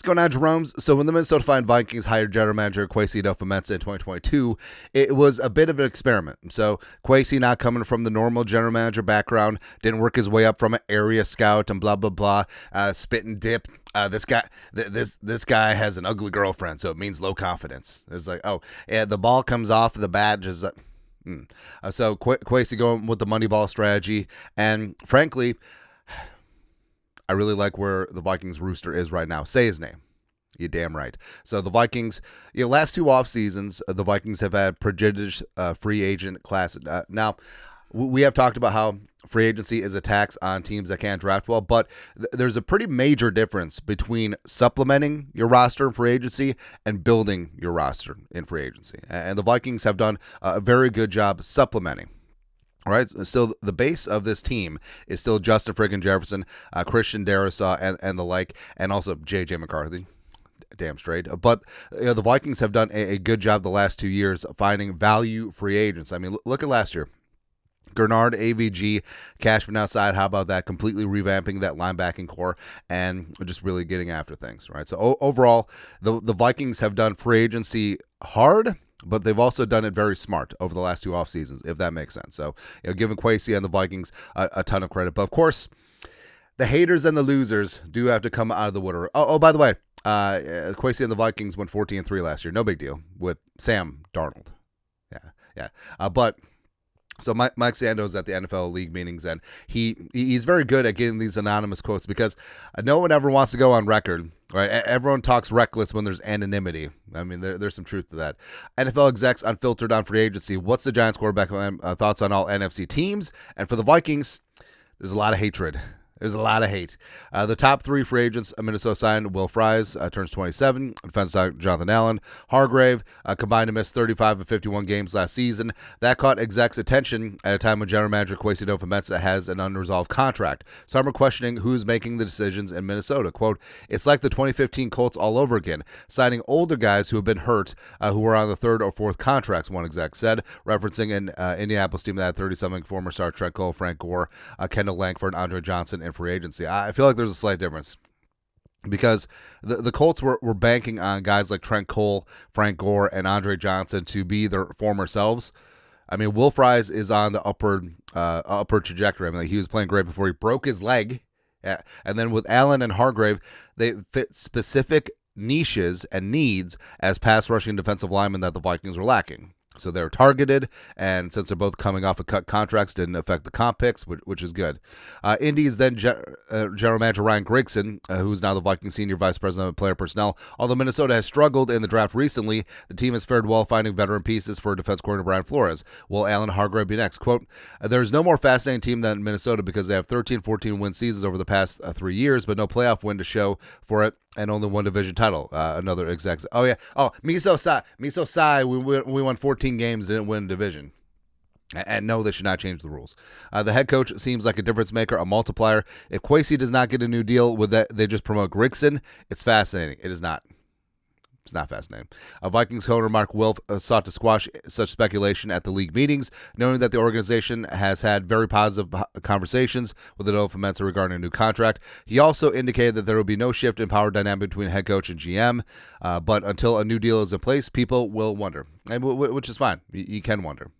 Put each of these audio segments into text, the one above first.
going on, Jerome's? So when the Minnesota Vikings hired general manager Kwesi Vikings in 2022, it was a bit of an experiment. So Kwesi, not coming from the normal general manager background, didn't work his way up from an area scout and blah, blah, blah, spit and dip. This guy has an ugly girlfriend, so it means low confidence. It's like, oh, yeah, the ball comes off the bat, just so Kwesi going with the money ball strategy, and frankly, I really like where the Vikings rooster is right now. Say his name. You're damn right. So the Vikings, last two off seasons, the Vikings have had prodigious free agent class. Now, we have talked about how free agency is a tax on teams that can't draft well, but there's a pretty major difference between supplementing your roster in free agency and building your roster in free agency. And the Vikings have done a very good job supplementing. All right, so the base of this team is still Justin friggin' Jefferson, Christian Darrisaw, and the like, and also J.J. McCarthy. Damn straight. But the Vikings have done a good job the last 2 years finding value free agents. I mean, look at last year. Gernard, AVG, Cashman outside. How about that? Completely revamping that linebacking core and just really getting after things, right? So overall, the Vikings have done free agency hard, but they've also done it very smart over the last two off seasons, if that makes sense. So, giving Kwesi and the Vikings a ton of credit. But of course, the haters and the losers do have to come out of the woodwork. Oh, by the way, Kwesi and the Vikings went 14-3 last year. No big deal with Sam Darnold. Yeah. But so Mike Sandoz at the NFL league meetings, and he's very good at getting these anonymous quotes because no one ever wants to go on record, right? Everyone talks reckless when there's anonymity. I mean, there's some truth to that. NFL execs unfiltered on free agency. What's the Giants quarterback thoughts on all NFC teams? And for the Vikings, there's a lot of hatred. There's a lot of hate. The top three free agents Minnesota signed: Will Fries, turns 27, defensive Jonathan Allen, Hargrave, combined to miss 35 of 51 games last season. That caught execs' attention at a time when general manager Kwesi Vikings has an unresolved contract. Some are questioning who's making the decisions in Minnesota. Quote, "It's like the 2015 Colts all over again, signing older guys who have been hurt, who were on the third or fourth contracts," one exec said, referencing an Indianapolis team that had 30-something former star Trent Cole, Frank Gore, Kendall Langford, and Andre Johnson in free agency. I feel like there's a slight difference because the Colts were banking on guys like Trent Cole, Frank Gore, and Andre Johnson to be their former selves. I mean, Will Fries is on the upward trajectory. I mean, he was playing great before he broke his leg. Yeah. And then with Allen and Hargrave, they fit specific niches and needs as pass rushing defensive linemen that the Vikings were lacking. So they're targeted, and since they're both coming off of cut contracts, didn't affect the comp picks, which is good. Indy's then general manager Ryan Grigson, who's now the Vikings senior vice president of player personnel. Although Minnesota has struggled in the draft recently, the team has fared well finding veteran pieces for defense coordinator Brian Flores. Will Allen Hargrave be next? Quote, "There's no more fascinating team than Minnesota because they have 13-14 win seasons over the past 3 years, but no playoff win to show for it, and only one division title." Another exec. Oh, yeah. Oh, Miso Sai. We won 14 games, didn't win division. And no, they should not change the rules. The head coach seems like a difference maker, a multiplier. If Kwesi does not get a new deal with that, they just promote Grigson. It's fascinating. It is not. It's not fascinating. Vikings owner Mark Wilf sought to squash such speculation at the league meetings, knowing that the organization has had very positive conversations with adofo-mensah regarding a new contract. He also indicated that there will be no shift in power dynamic between head coach and GM, but until a new deal is in place, people will wonder, which is fine. You can wonder.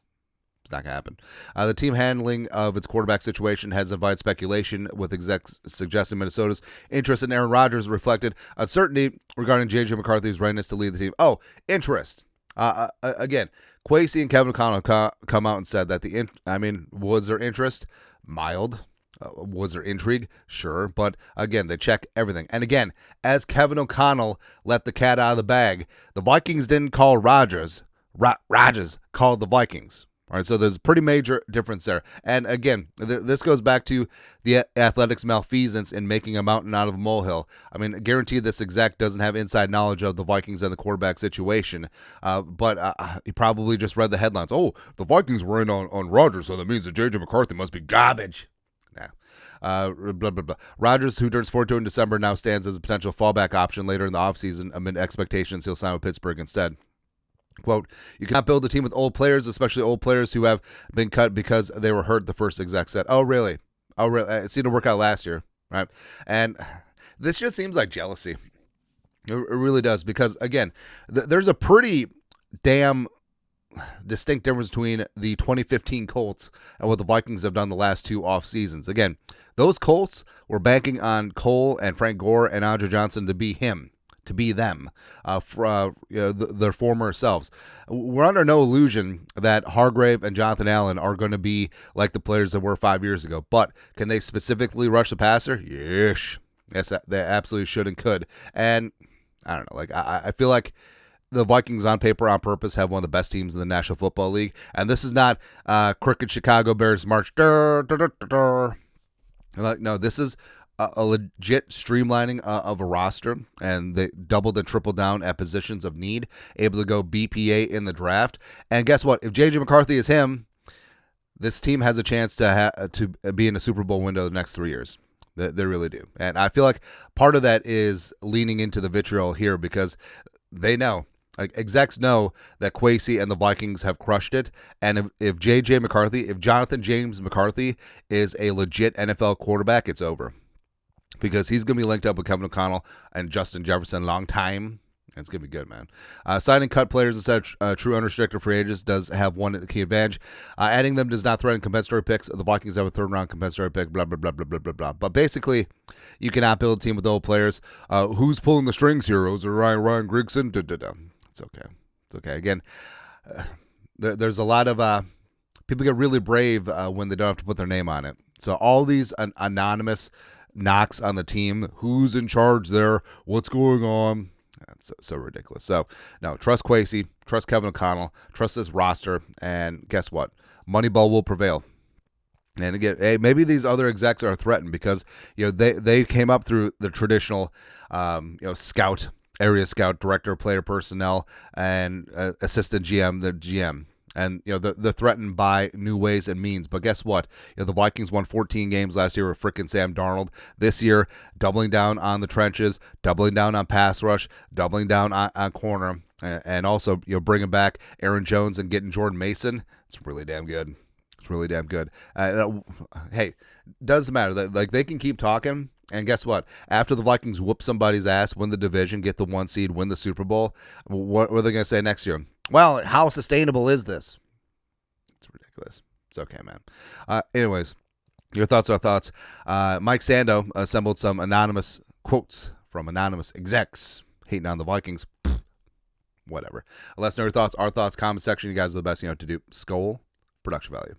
It's not going to happen. The team handling of its quarterback situation has invited speculation, with execs suggesting Minnesota's interest in Aaron Rodgers reflected uncertainty regarding J.J. McCarthy's readiness to lead the team. Oh, interest. Again, Kwesi and Kevin O'Connell come out and said that was there interest? Mild. Was there intrigue? Sure. But again, they check everything. And again, as Kevin O'Connell let the cat out of the bag, the Vikings didn't call Rodgers. Rodgers called the Vikings. All right, so there's a pretty major difference there. And again, this goes back to the Athletics' malfeasance in making a mountain out of a molehill. I mean, guaranteed this exec doesn't have inside knowledge of the Vikings and the quarterback situation, but he probably just read the headlines. Oh, the Vikings were in on Rodgers, so that means that J.J. McCarthy must be garbage. Blah, blah, blah. Rodgers, who turns 42 in December, now stands as a potential fallback option later in the offseason amid expectations he'll sign with Pittsburgh instead. Quote, "You cannot build a team with old players, especially old players who have been cut because they were hurt," the first exec said. Oh, really? It seemed to work out last year, right? And this just seems like jealousy. It really does, because, again, there's a pretty damn distinct difference between the 2015 Colts and what the Vikings have done the last two off seasons. Again, those Colts were banking on Cole and Frank Gore and Andre Johnson to be them, their former selves. We're under no illusion that Hargrave and Jonathan Allen are going to be like the players that were 5 years ago. But can they specifically rush the passer? Yes. Yes, they absolutely should and could. And I don't know. Like, I feel like the Vikings on paper, on purpose, have one of the best teams in the National Football League. And this is not crooked Chicago Bears march. No, this is a legit streamlining of a roster, and they doubled and tripled down at positions of need, able to go BPA in the draft. And guess what? If J.J. McCarthy is him, this team has a chance to be in a Super Bowl window the next 3 years. They really do. And I feel like part of that is leaning into the vitriol here, because they know. Like, execs know that Kwesi and the Vikings have crushed it, and if Jonathan James McCarthy is a legit NFL quarterback, it's over, because he's going to be linked up with Kevin O'Connell and Justin Jefferson long time. It's going to be good, man. Signing cut players instead of true unrestricted free agents does have one key advantage. Adding them does not threaten compensatory picks. The Vikings have a third-round compensatory pick, blah, blah, blah, blah, blah, blah, blah. But basically, you cannot build a team with old players. Who's pulling the strings here? Is it Ryan Grigson? It's okay. It's okay. Again, there's a lot of people get really brave when they don't have to put their name on it. So all these anonymous knocks on the team, who's in charge there, what's going on, that's so ridiculous. So, no, trust Kwesi, trust Kevin O'Connell, trust this roster, and guess what? Moneyball will prevail. And again, hey, maybe these other execs are threatened because they came up through the traditional scout, area scout, director of player personnel, and assistant GM, the GM. And they're threatened by new ways and means. But guess what? The Vikings won 14 games last year with frickin' Sam Darnold. This year, doubling down on the trenches, doubling down on pass rush, doubling down on corner, and also bringing back Aaron Jones and getting Jordan Mason. It's really damn good. It's really damn good. Hey, doesn't matter. Like, they can keep talking. And guess what? After the Vikings whoop somebody's ass, win the division, get the 1 seed, win the Super Bowl, what are they going to say next year? Well, how sustainable is this? It's ridiculous. It's okay, man. Anyways, your thoughts are thoughts. Mike Sando assembled some anonymous quotes from anonymous execs hating on the Vikings. Whatever. Let us know your thoughts, our thoughts, comment section. You guys are the best to do. Skol, production value.